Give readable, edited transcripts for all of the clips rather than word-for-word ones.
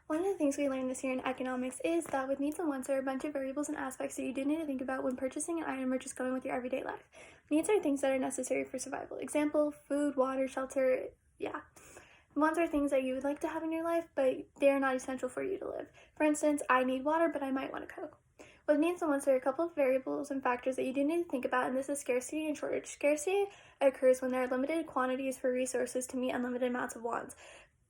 One of the things we learned this year in economics is that with needs and wants there are a bunch of variables and aspects that you do need to think about when purchasing an item or just going with your everyday life. Needs are things that are necessary for survival. Example, food, water, shelter, yeah. Wants are things that you would like to have in your life, but they're not essential for you to live. For instance, I need water, but I might want a Coke. With needs and wants, there are a couple of variables and factors that you do need to think about, and this is scarcity and shortage. Scarcity occurs when there are limited quantities for resources to meet unlimited amounts of wants.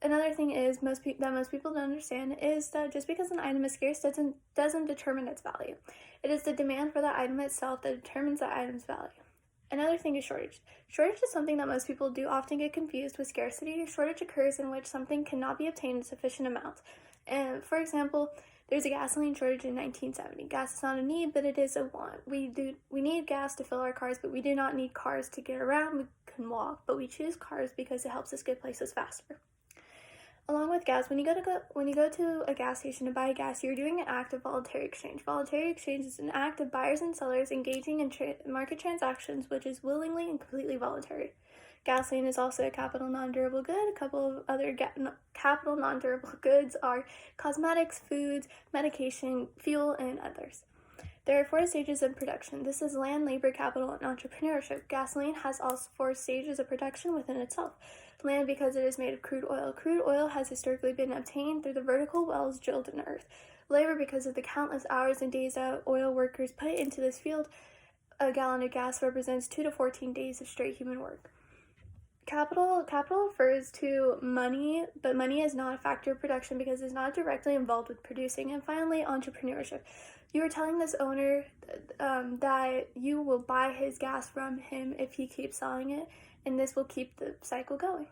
Another thing is most people don't understand is that just because an item is scarce doesn't determine its value. It is the demand for the item itself that determines the item's value. Another thing is shortage. Shortage is something that most people do often get confused with scarcity. Shortage occurs in which something cannot be obtained in sufficient amounts. And for example, there's a gasoline shortage in 1970. Gas is not a need, but it is a want. We need gas to fill our cars, but we do not need cars to get around. We can walk, but we choose cars because it helps us get places faster. Along with gas, when you go to a gas station to buy gas, you're doing an act of voluntary exchange. Voluntary exchange is an act of buyers and sellers engaging in market transactions, which is willingly and completely voluntary. Gasoline is also a capital non-durable good. A couple of other capital non-durable goods are cosmetics, foods, medication, fuel, and others. There are 4 stages of production. This is land, labor, capital, and entrepreneurship. Gasoline has all 4 stages of production within itself. Land, because it is made of crude oil. Crude oil has historically been obtained through the vertical wells drilled in earth. Labor, because of the countless hours and days that oil workers put into this field. A gallon of gas represents 2 to 14 days of straight human work. Capital refers to money, but money is not a factor of production because it's not directly involved with producing. And finally, entrepreneurship. You are telling this owner that you will buy his gas from him if he keeps selling it, and this will keep the cycle going.